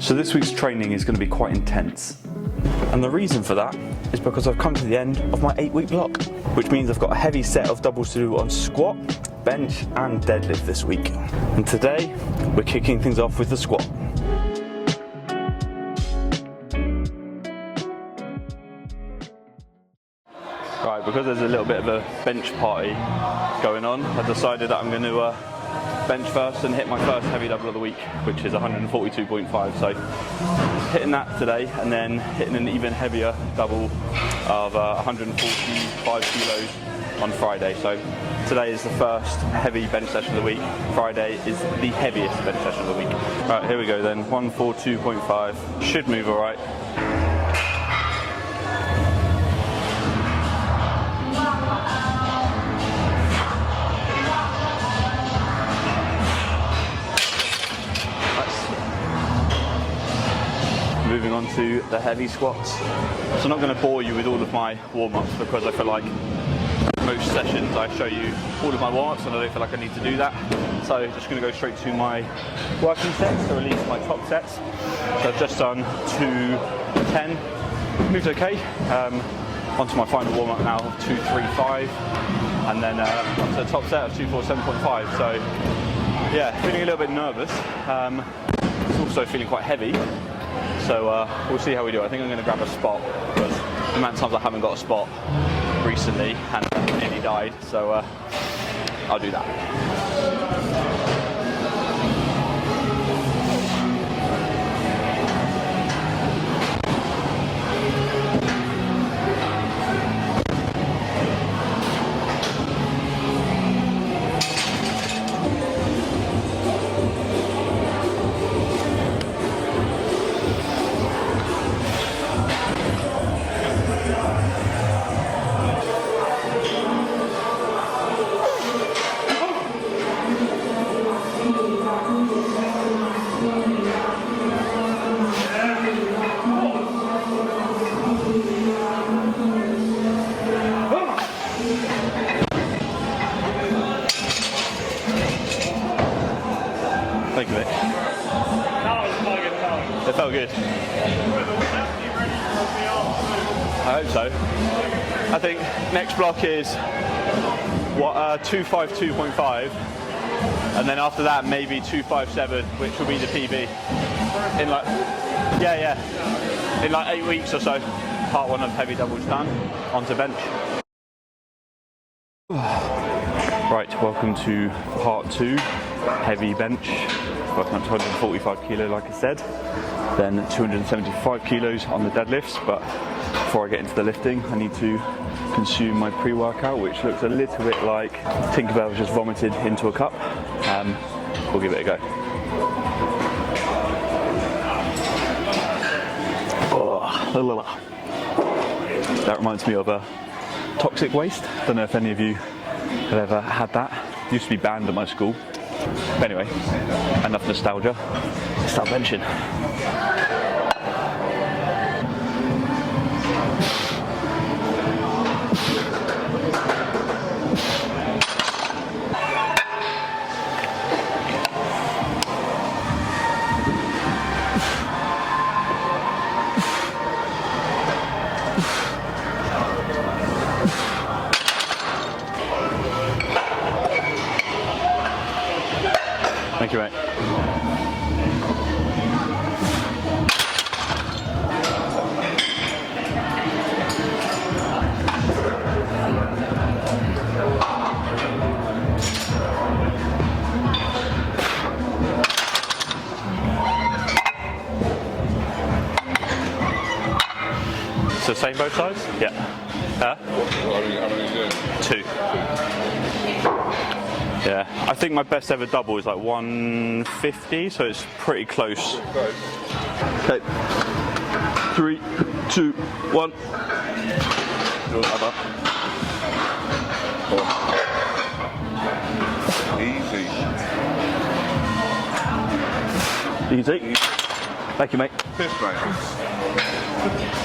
So this week's training is going to be quite intense. And the reason for that is because I've come to the end of my 8-week block, which means I've got a heavy set of doubles to do on squat, bench and deadlift this week. And today we're kicking things off with the squat. Right, because there's a little bit of a bench party going on, I decided that I'm going to bench first and hit my first heavy double of the week, which is 142.5. So hitting that today and then hitting an even heavier double of 145 kilos on Friday. So today is the first heavy bench session of the week. Friday is the heaviest bench session of the week. Right, here we go then, 142.5. Should move all right. Moving on to the heavy squats. So I'm not going to bore you with all of my warm-ups because I feel like most sessions I show you all of my warm-ups and I don't feel like I need to do that. So just going to go straight to my working sets, or at least my top sets. So I've just done 210, moved okay. Onto my final warm-up now of 235, and then onto the top set of 247.5. So yeah, feeling a little bit nervous. It's also feeling quite heavy. So we'll see how we do. I think I'm going to grab a spot because the amount of times I haven't got a spot recently and nearly died. So I'll do that. Thank you, mate. It felt good. I hope so. I think next block is 252.5, and then after that maybe 257, which will be the PB. In like, in like 8 weeks or so. Part 1 of heavy doubles done. Onto bench. Right, welcome to part 2, heavy bench. Working up to 145 kilo, like I said. Then 275 kilos on the deadlifts. But before I get into the lifting, I need to consume my pre-workout, which looks a little bit like Tinkerbell just vomited into a cup. We'll give it a go. Oh, that reminds me of a toxic waste. Don't know if any of you have ever had that. It used to be banned at my school. But anyway, enough nostalgia. Let's start benching. Thank you, mate. So same both sides? Yeah. How many are you doing? 2. Yeah, I think my best ever double is like 150, so it's pretty close. Okay, 3, 2, 1. Easy. Easy. Thank you, mate. Piss, mate.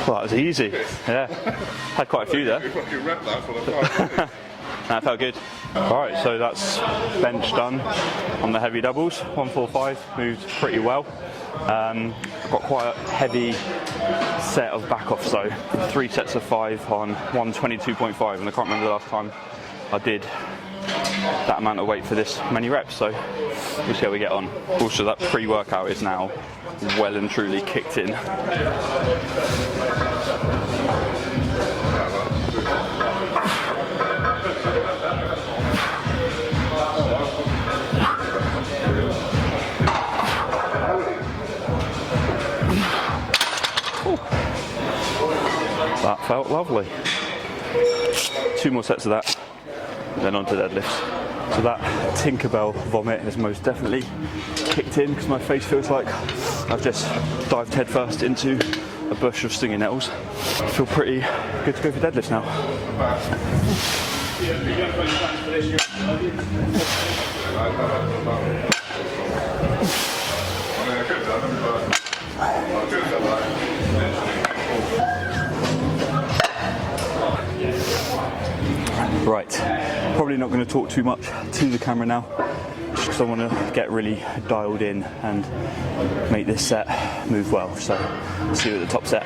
Well, that was easy. Yeah, had quite a few there. You fucking rep that for the time. That felt good. Alright, so that's bench done on the heavy doubles. 145 moved pretty well. Got quite a heavy set of back offs though. 3 sets of 5 on 122.5, and I can't remember the last time I did that amount of weight for this many reps, so we'll see how we get on. Also, that pre-workout is now well and truly kicked in. That felt lovely. 2 more sets of that, then on to deadlifts. So that Tinkerbell vomit has most definitely kicked in because my face feels like I've just dived headfirst into a bush of stinging nettles. I feel pretty good to go for deadlifts now. Right, probably not going to talk too much to the camera now, just because I want to get really dialed in and make this set move well. So, see you at the top set.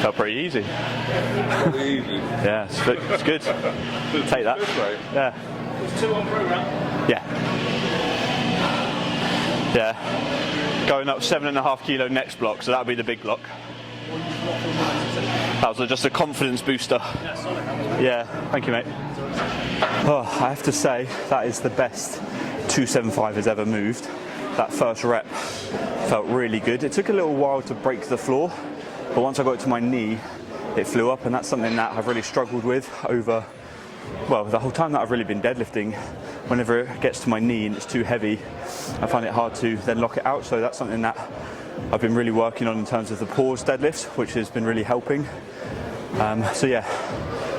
Felt pretty easy. Yeah, it's good. Take that. Yeah. It's 2 on program. Yeah. Yeah. Going up 7.5 kilo next block, so that'll be the big block. That was just a confidence booster. Yeah, thank you, mate. Oh, I have to say, that is the best 275 has ever moved. That first rep felt really good. It took a little while to break the floor, but once I got it to my knee, it flew up, and that's something that I've really struggled with over, well, the whole time that I've really been deadlifting. Whenever it gets to my knee and it's too heavy, I find it hard to then lock it out. So that's something that I've been really working on in terms of the pause deadlifts, which has been really helping. So yeah,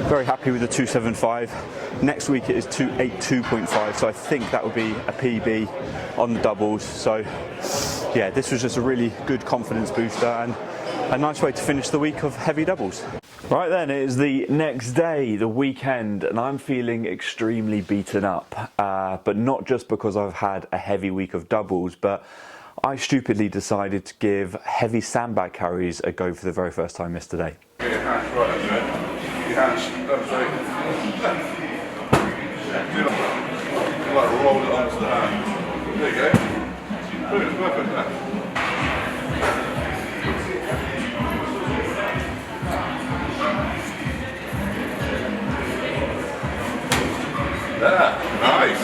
very happy with the 275. Next week it is 282.5, so I think that will be a PB on the doubles. So yeah, this was just a really good confidence booster and a nice way to finish the week of heavy doubles. Right then, it is the next day, the weekend, and I'm feeling extremely beaten up, but not just because I've had a heavy week of doubles, but I stupidly decided to give heavy sandbag carries a go for the very first time yesterday. Get your hands right up there. Your hands, that's right. Like roll it onto the hand. There you go. Brilliant, perfect there. There, nice.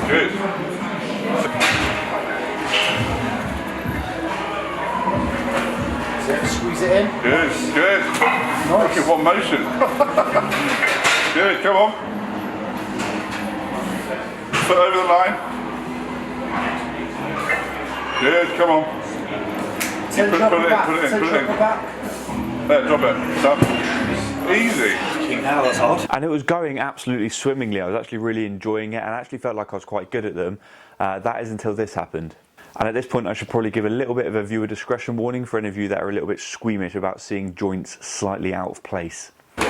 Good. Squeeze it in. Good, good. Nice. Okay, one motion. Good, come on. Foot over the line. Good, come on. Take Put your upper it in, back. put it in, Take put your it in. upper back. There, drop it. Done. Easy. Hell, that's hard. And it was going absolutely swimmingly. I was actually really enjoying it and I actually felt like I was quite good at them. That is until this happened. And at this point I should probably give a little bit of a viewer discretion warning for any of you that are a little bit squeamish about seeing joints slightly out of place. That's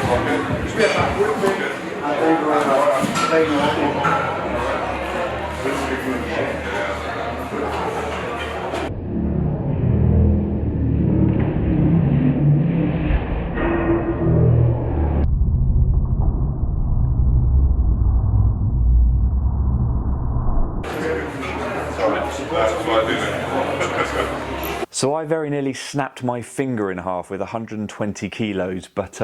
what I do. So I very nearly snapped my finger in half with 120 kilos, but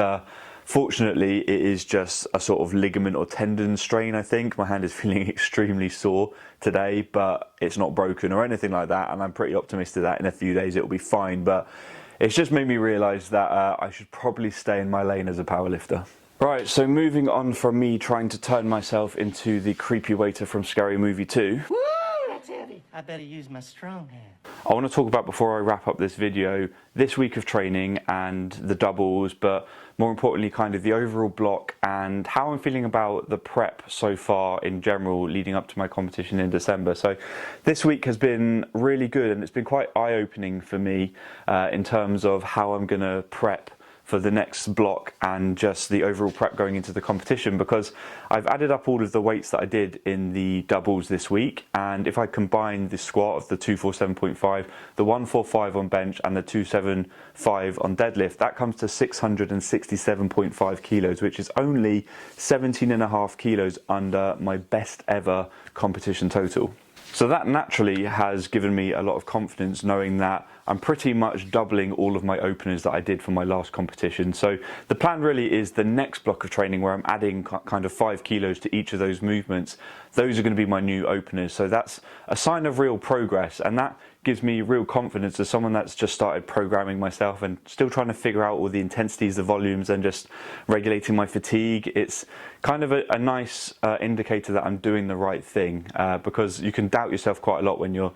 fortunately it is just a sort of ligament or tendon strain, I think. My hand is feeling extremely sore today, but it's not broken or anything like that, and I'm pretty optimistic that in a few days it'll be fine, but it's just made me realise that I should probably stay in my lane as a powerlifter. Right, so moving on from me trying to turn myself into the creepy waiter from Scary Movie 2. I better use my strong hand. I want to talk about, before I wrap up this video, this week of training and the doubles, but more importantly kind of the overall block and how I'm feeling about the prep so far in general leading up to my competition in December. So this week has been really good and it's been quite eye-opening for me in terms of how I'm going to prep for the next block and just the overall prep going into the competition, because I've added up all of the weights that I did in the doubles this week, and if I combine the squat of the 247.5, the 145 on bench and the 275 on deadlift, that comes to 667.5 kilos, which is only 17.5 kilos under my best ever competition total. So that naturally has given me a lot of confidence knowing that I'm pretty much doubling all of my openers that I did for my last competition. So the plan really is the next block of training where I'm adding kind of 5 kilos to each of those movements. Those are going to be my new openers. So that's a sign of real progress, and that gives me real confidence as someone that's just started programming myself and still trying to figure out all the intensities, the volumes, and just regulating my fatigue. It's kind of a nice indicator that I'm doing the right thing, because you can doubt yourself quite a lot when you're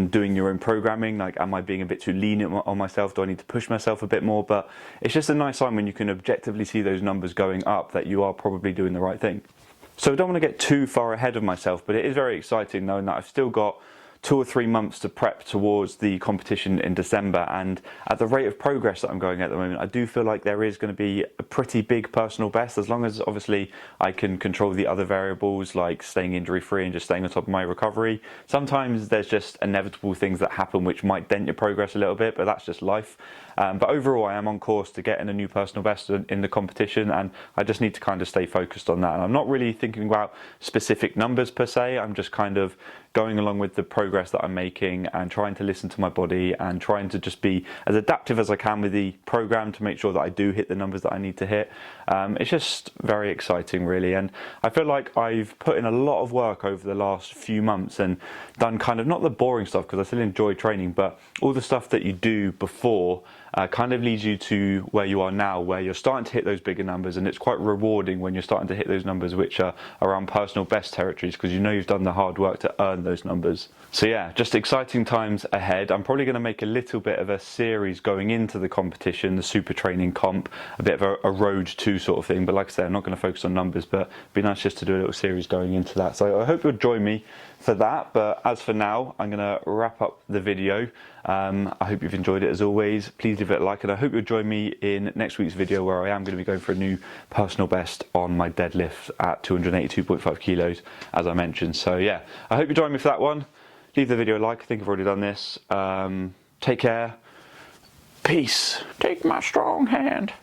doing your own programming, like am I being a bit too lenient on myself, do I need to push myself a bit more? But it's just a nice sign when you can objectively see those numbers going up that you are probably doing the right thing. So I don't want to get too far ahead of myself, but it is very exciting knowing that I've still got 2 or 3 months to prep towards the competition in December, and at the rate of progress that I'm going at the moment, I do feel like there is going to be a pretty big personal best, as long as obviously I can control the other variables like staying injury free and just staying on top of my recovery. Sometimes there's just inevitable things that happen which might dent your progress a little bit, but that's just life. But overall I am on course to getting a new personal best in the competition, and I just need to kind of stay focused on that. And I'm not really thinking about specific numbers per se, I'm just kind of going along with the progress that I'm making and trying to listen to my body and trying to just be as adaptive as I can with the program to make sure that I do hit the numbers that I need to hit. It's just very exciting really, and I feel like I've put in a lot of work over the last few months and done kind of not the boring stuff, because I still enjoy training, but all the stuff that you do before kind of leads you to where you are now, where you're starting to hit those bigger numbers, and it's quite rewarding when you're starting to hit those numbers which are around personal best territories, because you know you've done the hard work to earn those numbers. So yeah, just exciting times ahead. I'm probably going to make a little bit of a series going into the competition, the super training comp, a bit of a road to sort of thing, but like I said, I'm not going to focus on numbers, but it'd be nice just to do a little series going into that. So I hope you'll join me for that, but as for now I'm going to wrap up the video. I hope you've enjoyed it as always. Please leave it a like, and I hope you'll join me in next week's video where I am going to be going for a new personal best on my deadlift at 282.5 kilos as I mentioned. So yeah, I hope you join me for that one. Leave the video a like, I think I've already done this. Take care, peace, take my strong hand.